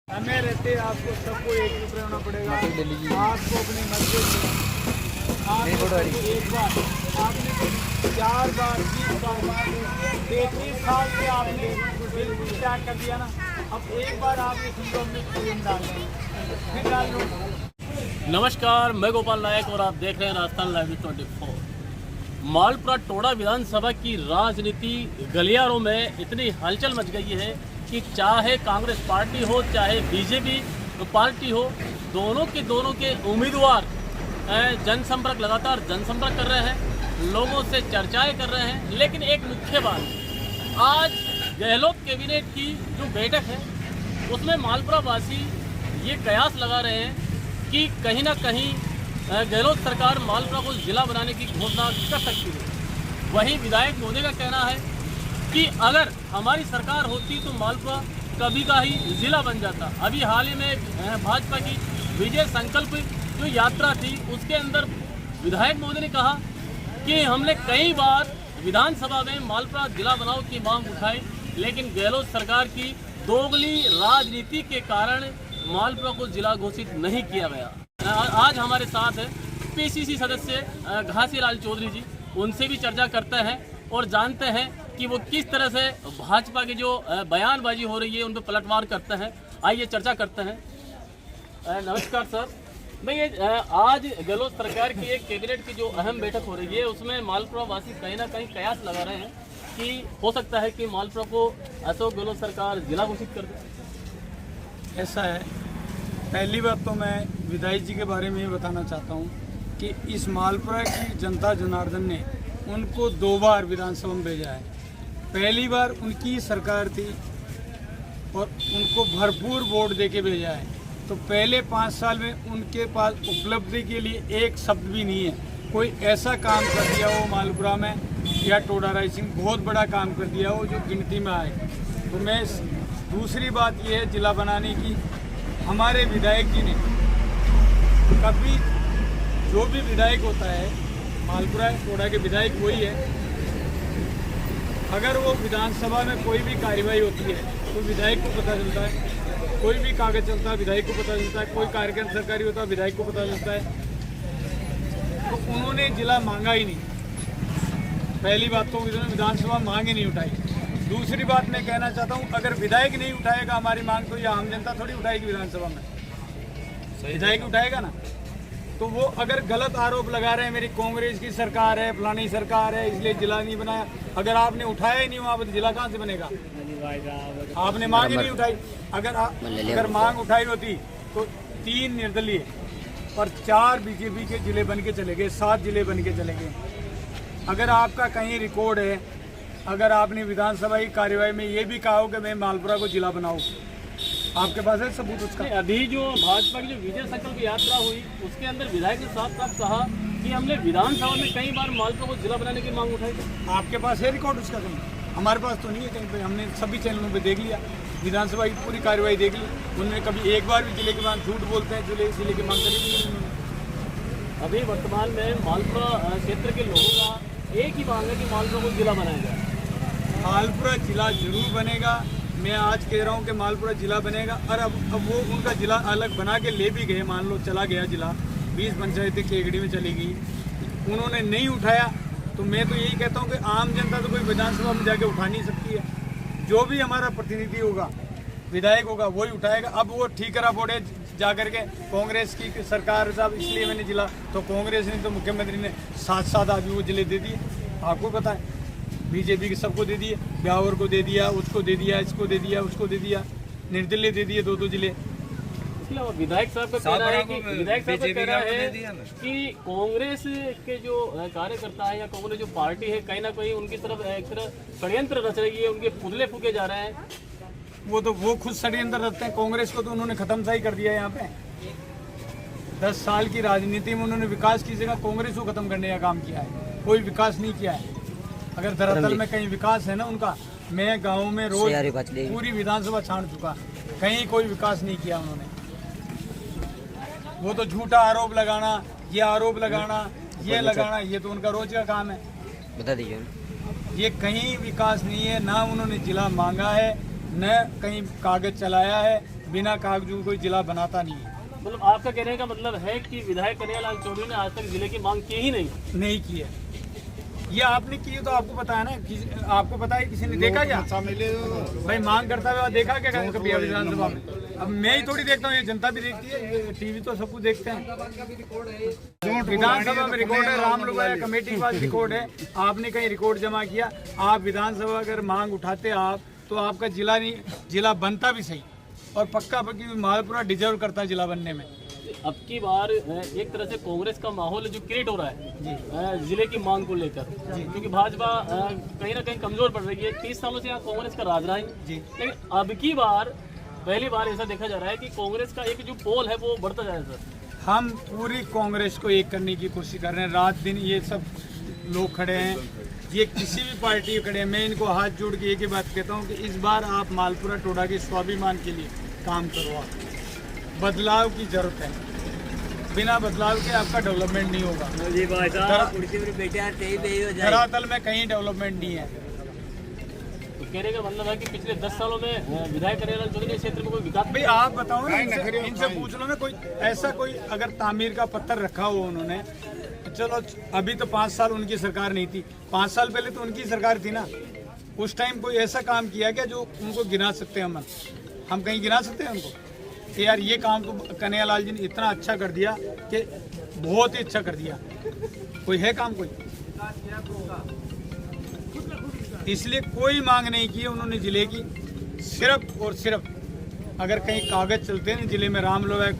हमें रहते आपको सबको 1 रुपये होना पड़ेगा। आपको अपनी मर्जी से एक बार आपने 4 बार 20 बार 33 साल से आपने बिल्कुल त्याग कर दिया ना। अब एक बार आपने सुनकर हमने फिल्म डाल फिर डाल लो। नमस्कार, मैं गोपाल नायक और आप देख रहे हैं राजस्थान लाइव 24। मालपुरा टोडा विधानसभा की राजनीति गलियारों में इतनी हलचल मच गई है कि चाहे कांग्रेस पार्टी हो चाहे बीजेपी पार्टी हो, दोनों के उम्मीदवार जनसंपर्क लगातार जनसंपर्क कर रहे हैं, लोगों से चर्चाएं कर रहे हैं। लेकिन एक मुख्य बात, आज गहलोत कैबिनेट की जो बैठक है उसमें मालपुरा वासी ये कयास लगा रहे हैं कि कहीं ना कहीं गहलोत सरकार मालपुरा को जिला बनाने की घोषणा कर सकती है। वहीं विधायक मोदी का कहना है कि अगर हमारी सरकार होती तो मालपुरा कभी का ही जिला बन जाता। अभी हाल ही में भाजपा की विजय संकल्प जो यात्रा थी उसके अंदर विधायक मोदी ने कहा कि हमने कई बार विधानसभा में मालपुरा जिला बनाओ की मांग उठाई, लेकिन गहलोत सरकार की दोगली राजनीति के कारण मालपुरा को जिला घोषित नहीं किया गया। आज हमारे साथ है पीसीसी सदस्य घासीलाल चौधरी जी, उनसे भी चर्चा करते हैं और जानते हैं कि वो किस तरह से भाजपा की जो बयानबाजी हो रही है उन पर पलटवार करते हैं। आइए चर्चा करते हैं। नमस्कार सर। मैं ये आज गहलोत सरकार की एक कैबिनेट की जो अहम बैठक हो रही है उसमें मालपुरा वासी कहीं ना कहीं कयास लगा रहे हैं कि हो सकता है कि मालपुरा को अशोक गहलोत सरकार जिला घोषित कर दे। ऐसा है, पहली बात तो मैं विधायक जी के बारे में ये बताना चाहता हूँ कि इस मालपुरा की जनता जनार्दन ने उनको 2 बार विधानसभा में भेजा है। पहली बार उनकी सरकार थी और उनको भरपूर वोट देके भेजा है, तो पहले 5 साल में उनके पास उपलब्धि के लिए एक शब्द भी नहीं है। कोई ऐसा काम कर दिया हो मालपुरा में या टोडा राइसिंग बहुत बड़ा काम कर दिया हो जो गिनती में आए। तो मैं दूसरी बात ये है जिला बनाने की, हमारे विधायक जी ने कभी जो भी विधायक होता है मालपुरा टोडा के विधायक वही है, अगर वो विधानसभा में कोई भी कार्यवाही होती है तो विधायक को पता चलता है, कोई भी कागज चलता है विधायक को पता चलता है, कोई कार्यक्रम सरकारी होता है विधायक को पता चलता है। तो उन्होंने जिला मांगा ही नहीं। पहली बात तो उन्होंने विधानसभा मांग ही नहीं उठाई। दूसरी बात मैं कहना चाहता हूँ, अगर विधायक नहीं उठाएगा हमारी मांग तो यह आम जनता थोड़ी उठाएगी विधानसभा में, विधायक उठाएगा ना। तो वो अगर गलत आरोप लगा रहे हैं मेरी कांग्रेस की सरकार है फलानी सरकार है इसलिए जिला नहीं बनाया, अगर आपने उठाया ही नहीं वहाँ पर जिला कहाँ से बनेगा? आपने मांग ही नहीं उठाई। अगर मांग उठाई होती तो 3 निर्दलीय और 4 बीजेपी के जिले बन के चले गए, 7 जिले बन के चले गए। अगर आपका कहीं रिकॉर्ड है, अगर आपने विधानसभा की कार्यवाही में ये भी कहा हो कि मैं मालपुरा को जिला बनाऊं, आपके पास है सबूत उसका? अभी जो भाजपा की जो विजय संकल्प यात्रा हुई उसके अंदर विधायक ने साफ साफ कहा कि हमने विधानसभा में कई बार मालपुरा को जिला बनाने की मांग उठाई थी। आपके पास है रिकॉर्ड उसका? कहीं हमारे पास तो नहीं है कहीं पे। हमने सभी चैनलों पे देख लिया, विधानसभा की पूरी कार्यवाही देख ली। उन्होंने कभी एक बार भी जिले के मांग झूठ बोलते हैं, जिले की मांग करी नहीं। अभी वर्तमान में मालपुरा क्षेत्र के लोगों का एक ही मांग है कि मालपुरा को जिला बनाया जाए। मालपुरा जिला जरूर बनेगा। मैं आज कह रहा हूँ कि मालपुरा जिला बनेगा। और अब वो उनका जिला अलग बना के ले भी गए, मान लो चला गया जिला, 20 पंचायतें केगड़ी में चली गई, उन्होंने नहीं उठाया। तो मैं तो यही कहता हूँ कि आम जनता तो कोई विधानसभा में जाके उठा नहीं सकती है। जो भी हमारा प्रतिनिधि होगा विधायक होगा वही उठाएगा। अब वो ठीकरा बोर्डे जा करके कांग्रेस की सरकार साहब इसलिए मैंने जिला, तो कांग्रेस ने तो मुख्यमंत्री ने 7 आदमी वो जिले दे दिए। आपको पता है बीजेपी के सबको दे दिए, ब्यावर को दे दिया, उसको दे दिया, इसको दे दिया, उसको दे दिया, निर्दलीय दे दिए 2 जिले। विधायक साहब का कहना है कि कांग्रेस के जो कार्यकर्ता है या कांग्रेस जो पार्टी है कहीं ना कहीं उनकी तरफ एक तरह षड्यंत्र रच रही है, उनके पुतले फूके जा रहे हैं। वो खुद षड्यंत्र रचते हैं। कांग्रेस को तो उन्होंने खत्म सा ही कर दिया है। यहाँ पे 10 साल की राजनीति में उन्होंने विकास की जगह कांग्रेस को खत्म करने का काम किया है, कोई विकास नहीं किया है। अगर धरातल में कहीं विकास है ना उनका, मैं गाँव में रोज पूरी विधानसभा छान चुका, कहीं कोई विकास नहीं किया उन्होंने। वो तो झूठा आरोप लगाना, ये आरोप लगाना, ये लगाना, ये तो उनका रोज का काम है। बता दीजिए। ये कहीं विकास नहीं है, ना उन्होंने जिला मांगा है, न कहीं कागज चलाया है, बिना कागजों कोई जिला बनाता नहीं है। मतलब आपका कहने का मतलब है कि विधायक कन्हैयालाल चौधरी ने आज तक जिले की मांग की ही नहीं की है। ये आपने की है तो आपको पता है ना, आपको पता है किसी ने देखा क्या भाई मांग करता हुआ देखा क्या कभी विधानसभा में? अब मैं ही थोड़ी देखता हूँ, ये जनता भी देखती है, ये टीवी तो सब कुछ देखते हैं। विधानसभा में रिकॉर्ड है, राम लोग कमेटी के पास रिकॉर्ड है, आपने कहीं रिकॉर्ड जमा किया? आप विधानसभा अगर मांग उठाते आप तो आपका जिला नहीं, जिला बनता भी सही और पक्का पक्की मालपुरा डिजर्व करता है जिला बनने में। अब की बार एक तरह से कांग्रेस का माहौल जो क्रिएट हो रहा है जिले की मांग को लेकर, क्योंकि भाजपा कहीं ना कहीं कमजोर पड़ रही है। 30 सालों से यहाँ कांग्रेस का राज रहा है, लेकिन अब की बार पहली बार ऐसा देखा जा रहा है कि कांग्रेस का एक जो पोल है वो बढ़ता जा रहा है। हम पूरी कांग्रेस को एक करने की कोशिश कर रहे हैं, रात दिन ये सब लोग खड़े हैं, ये किसी भी पार्टी के खड़े हैं। मैं इनको हाथ जोड़ के एक ही बात कहता हूँ कि इस बार आप मालपुरा टोडा के स्वाभिमान के लिए काम करो। आप बदलाव की जरूरत है, बिना बदलाव के आपका डेवलपमेंट नहीं होगा। धरातल में कहीं डेवलपमेंट नहीं है। तो कहने का मतलब है कि पिछले 10 सालों में विधायक कन्हैयालाल चौधरी के क्षेत्र में कोई विकास भाई आप बताओ ना, इनसे पूछ लो ना, कोई ऐसा कोई अगर तामीर का पत्थर रखा हो उन्होंने, चलो अभी तो 5 साल उनकी सरकार नहीं थी, 5 साल पहले तो उनकी सरकार थी ना, उस टाइम कोई ऐसा काम किया क्या जो उनको गिना सकते हैं? हम कहीं गिना सकते हैं उनको कि यार ये काम तो कन्हैयालाल जी ने इतना अच्छा कर दिया कि बहुत ही अच्छा कर दिया? कोई है काम कोई? इसलिए कोई मांग नहीं की है उन्होंने जिले की। सिर्फ और सिर्फ अगर कहीं कागज चलते हैं जिले में, राम लोया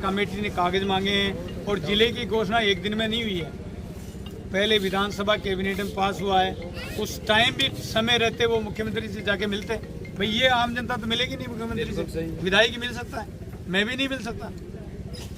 कमेटी ने कागज मांगे हैं और जिले की घोषणा एक दिन में नहीं हुई है, पहले विधानसभा कैबिनेट में पास हुआ है। उस टाइम भी समय रहते वो मुख्यमंत्री से जाके मिलते। भाई ये आम जनता तो मिलेगी नहीं मुख्यमंत्री से, विधायक ही मिल सकता है, मैं भी नहीं मिल सकता।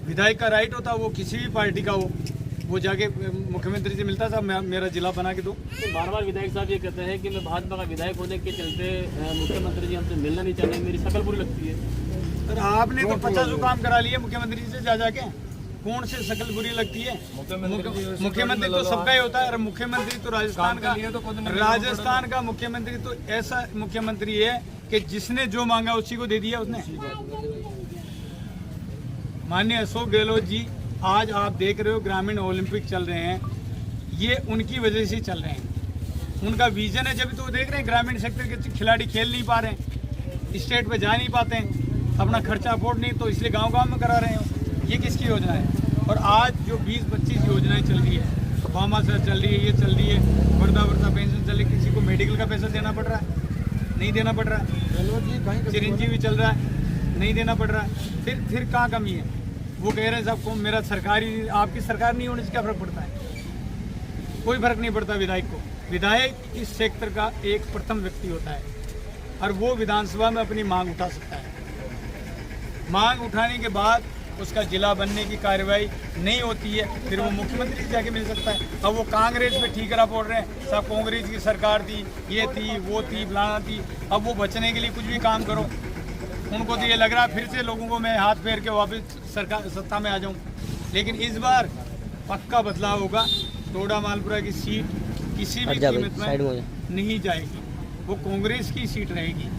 विधायक का राइट होता है, वो किसी भी पार्टी का हो, वो जाके मुख्यमंत्री से मिलता था, मेरा जिला बना के दो। तो बार बार विधायक साहब ये कहते हैं कि मैं भाजपा का विधायक होने के चलते मुख्यमंत्री जी हमसे मिलना नहीं चाहते, मेरी शक्ल बुरी लगती है। सर आपने तो 50 काम करा लिए मुख्यमंत्री से जाके, कौन से शक्ल बुरी लगती है? मुख्यमंत्री तो सबका ही होता है। मुख्यमंत्री तो राजस्थान का मुख्यमंत्री तो ऐसा मुख्यमंत्री है कि जिसने जो मांगा उसी को दे दिया उसने। माननीय अशोक गहलोत जी, आज आप देख रहे हो ग्रामीण ओलंपिक चल रहे हैं, ये उनकी वजह से चल रहे हैं। उनका विजन है, जब तो देख रहे हैं ग्रामीण सेक्टर के खिलाड़ी खेल नहीं पा रहे हैं, स्टेट पे जा नहीं पाते हैं, अपना खर्चा अफोर्ड नहीं, तो इसलिए गांव-गांव में करा रहे हैं। ये किसकी योजना है? और आज जो 20-25 योजनाएं चल रही है, फार्मा सर चल रही है, ये चल रही है, वर्धा पेंशन चल रही है, किसी को मेडिकल का पैसा देना पड़ रहा है? नहीं देना पड़ रहा है। चिरंजीवी चल रहा है, नहीं देना पड़ रहा है। फिर कहाँ कमी है? वो कह रहे हैं साहब को मेरा सरकारी, आपकी सरकार नहीं होने से क्या फर्क पड़ता है? कोई फर्क नहीं पड़ता विधायक को। विधायक इस सेक्टर का एक प्रथम व्यक्ति होता है और वो विधानसभा में अपनी मांग उठा सकता है। मांग उठाने के बाद उसका जिला बनने की कार्रवाई नहीं होती है, फिर वो मुख्यमंत्री से जाके मिल सकता है। अब वो कांग्रेस पे ठीकरा बोल रहे हैं, सब कांग्रेस की सरकार थी, ये थी, वो थी, फलाना थी। अब वो बचने के लिए कुछ भी काम करो, उनको तो ये लग रहा है फिर से लोगों को मैं हाथ फेर के वापस सरकार सत्ता में आ जाऊं। लेकिन इस बार पक्का बदलाव होगा। टोडा मालपुरा की सीट किसी भी कीमत में नहीं जाएगी, वो कांग्रेस की सीट रहेगी।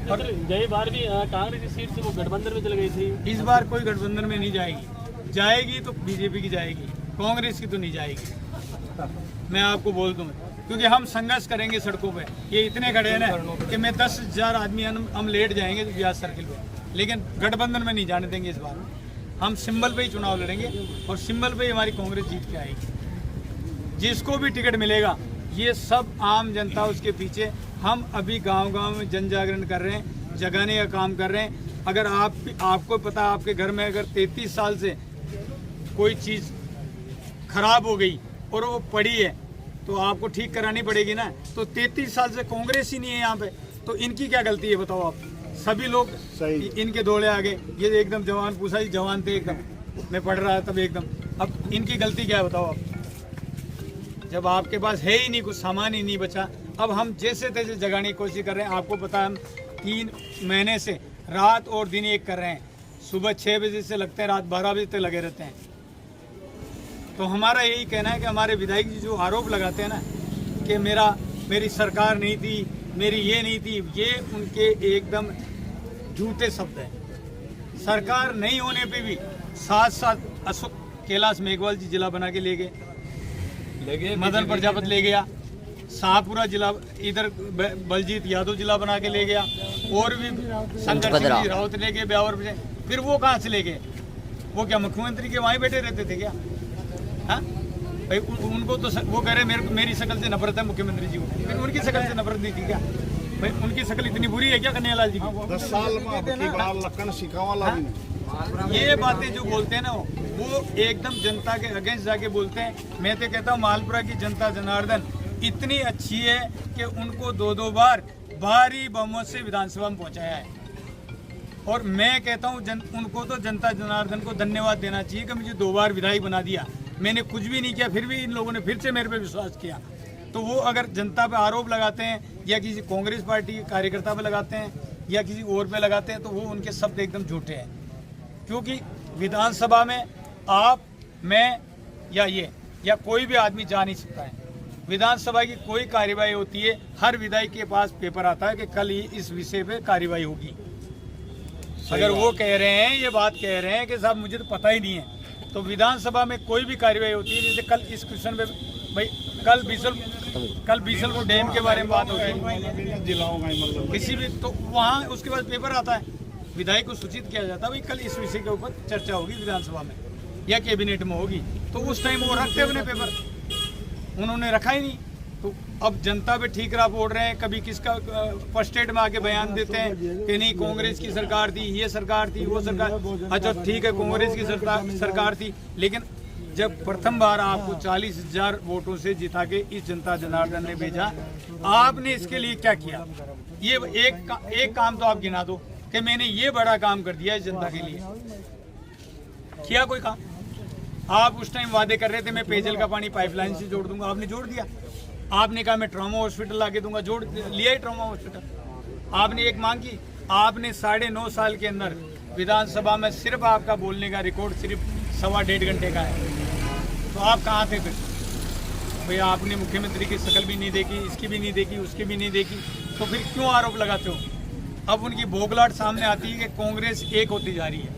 और गई बार भी कांग्रेस की सीट से वो गठबंधन में चल गई थी, इस बार कोई गठबंधन में नहीं जाएगी। जाएगी तो बीजेपी की जाएगी, कांग्रेस की तो नहीं जाएगी। मैं आपको बोल दूं, क्योंकि हम संघर्ष करेंगे सड़कों पे। ये इतने खड़े हैं ना कि मैं 10,000 आदमी हम लेट जाएंगे ब्याज सर्किल पे, लेकिन गठबंधन में नहीं जाने देंगे। इस बार हम सिंबल पे ही चुनाव लड़ेंगे और सिंबल पे ही हमारी कांग्रेस जीत के आएगी। जिसको भी टिकट मिलेगा, ये सब आम जनता उसके पीछे। हम अभी गांव-गांव में जन जागरण कर रहे हैं, जगाने का काम कर रहे हैं। अगर आपको पता, आपके घर में अगर 33 साल से कोई चीज़ खराब हो गई और वो पड़ी है तो आपको ठीक करानी पड़ेगी ना। तो 33 साल से कांग्रेस ही नहीं है यहाँ पे, तो इनकी क्या गलती है बताओ आप? सभी लोग इनके दौड़े आगे, ये एकदम जवान, पूछा जी जवान थे एकदम, मैं पढ़ रहा था तब एकदम। अब इनकी गलती क्या है बताओ आप? जब आपके पास है ही नहीं, कुछ सामान ही नहीं बचा। अब हम जैसे तैसे जगाने की कोशिश कर रहे हैं। आपको पता है हम 3 महीने से रात और दिन एक कर रहे हैं। सुबह 6 बजे से लगते हैं, रात 12 बजे तक लगे रहते हैं। तो हमारा यही कहना है कि हमारे विधायक जी जो आरोप लगाते हैं ना कि मेरी सरकार नहीं थी, मेरी ये नहीं थी, ये उनके एकदम झूठे शब्द हैं। सरकार नहीं होने पे भी साथ साथ अशोक कैलाश मेघवाल जी जिला बना के ले गए, मदन प्रजापति ले गया, शाहपुरा जिला इधर बलजीत यादव जिला बना के ले गया, और भी शंकर सिंह जी रावत ले गए ब्यावर से। फिर वो कहाँ से ले गए? वो क्या मुख्यमंत्री के वहीं बैठे रहते थे क्या? हाँ भाई, उनको तो वो कह रहे मेरी शक्ल से नफरत है मुख्यमंत्री जी को, फिर उनकी शक्ल से नफरत नहीं थी क्या भाई? उनकी शक्ल इतनी बुरी है क्या कन्हैयालाल जी की? 10 साल में लखन सिखावाला भी ये बातें जो बोलते हैं ना वो एकदम जनता के अगेंस्ट जाके बोलते हैं। मैं तो कहता हूँ मालपुरा की जनता जनार्दन इतनी अच्छी है कि उनको 2-2 बार भारी बहुमत से विधानसभा में पहुंचाया है, और मैं कहता हूँ उनको तो जनता जनार्दन को धन्यवाद देना चाहिए कि मुझे 2 बार विधायक बना दिया। मैंने कुछ भी नहीं किया, फिर भी इन लोगों ने फिर से मेरे पे विश्वास किया। तो वो अगर जनता पे आरोप लगाते हैं या किसी कांग्रेस पार्टी के कार्यकर्ता पे लगाते हैं या किसी और पे लगाते हैं, तो वो उनके शब्द एकदम झूठे हैं। क्योंकि विधानसभा में आप, मैं या कोई भी आदमी जा नहीं सकता है। विधानसभा की कोई कार्यवाही होती है, हर विधायक के पास पेपर आता है कि कल ही इस विषय पे कार्यवाही होगी। अगर वो कह रहे हैं, ये बात कह रहे हैं कि साहब मुझे तो पता ही नहीं है, तो विधानसभा में कोई भी कार्यवाही होती है, जैसे कल इस क्वेश्चन पे भाई कल बीसलपुर डैम के बारे में बात होती है किसी भी, तो वहाँ उसके बाद पेपर आता है, विधायक को सूचित किया जाता है भाई कल इस विषय के ऊपर चर्चा होगी विधानसभा में या कैबिनेट में होगी, तो उस टाइम वो रखते अपने पेपर, उन्होंने रखा ही नहीं। तो अब जनता पे ठीक राह बोल रहे हैं, कभी किसका फर्स्ट एड में आके बयान देते हैं कि नहीं कांग्रेस की सरकार थी, ये सरकार थी, वो सरकार। अच्छा ठीक है, कांग्रेस की सरकार थी, लेकिन जब प्रथम बार आपको 40,000 वोटों से जिता के इस जनता जनार्दन ने भेजा, आपने इसके लिए क्या किया? ये एक काम तो आप गिना दो कि मैंने ये बड़ा काम कर दिया इस जनता के लिए। किया कोई काम? आप उस टाइम वादे कर रहे थे मैं पेयजल का पानी पाइपलाइन से जोड़ दूंगा, आपने जोड़ दिया। आपने कहा मैं ट्रॉमा हॉस्पिटल लाके दूंगा, जोड़ लिया ही ट्रॉमा हॉस्पिटल। आपने एक मांग की, आपने 9.5 साल के अंदर विधानसभा में सिर्फ आपका बोलने का रिकॉर्ड सिर्फ 1.5 घंटे का है। तो आप कहाँ थे फिर? भैया आपने मुख्यमंत्री की शक्ल भी नहीं देखी, इसकी भी नहीं देखी, उसकी भी नहीं देखी, तो फिर क्यों आरोप लगाते हो? अब उनकी बोगलाट सामने आती है कि कांग्रेस एक होती जा रही है।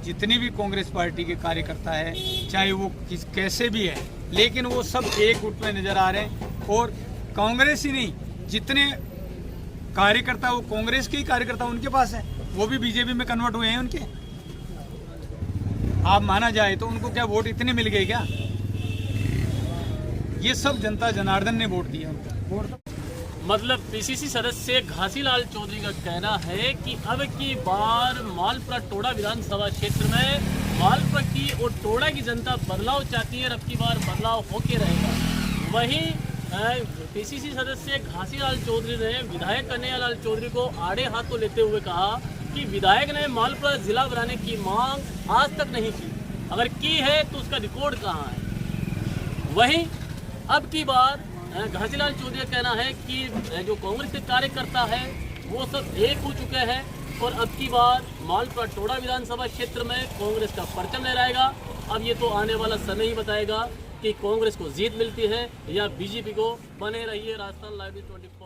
जितनी भी कांग्रेस पार्टी के कार्यकर्ता है, चाहे वो कैसे भी है, लेकिन वो सब एक गुट में नजर आ रहे हैं। और कांग्रेस ही नहीं, जितने कार्यकर्ता वो कांग्रेस के ही कार्यकर्ता उनके पास है, वो भी बीजेपी में कन्वर्ट हुए हैं उनके। आप माना जाए तो उनको क्या वोट इतने मिल गए क्या? ये सब जनता जनार्दन ने वोट दिया उनको। मतलब पीसीसी सदस्य घासीलाल चौधरी का कहना है कि अब की बार मालपुरा टोडा विधानसभा क्षेत्र में मालपुरा की और टोडा की जनता बदलाव चाहती है, अब की बार बदलाव होके रहेगा। वहीं पीसीसी सदस्य घासीलाल चौधरी ने विधायक कन्हैयालाल चौधरी को आड़े हाथों लेते हुए कहा कि विधायक ने मालपुरा जिला बनाने की मांग आज तक नहीं की, अगर की है तो उसका रिकॉर्ड कहाँ है। वहीं अब की बार घासीलाल चौधरी का कहना है कि जो कांग्रेस के कार्यकर्ता है वो सब एक हो चुके हैं और अब की बार मालपुरा टोडा विधानसभा क्षेत्र में कांग्रेस का परचम लहराएगा। अब ये तो आने वाला समय ही बताएगा कि कांग्रेस को जीत मिलती है या बीजेपी को। बने रहिए राजस्थान लाइव 24।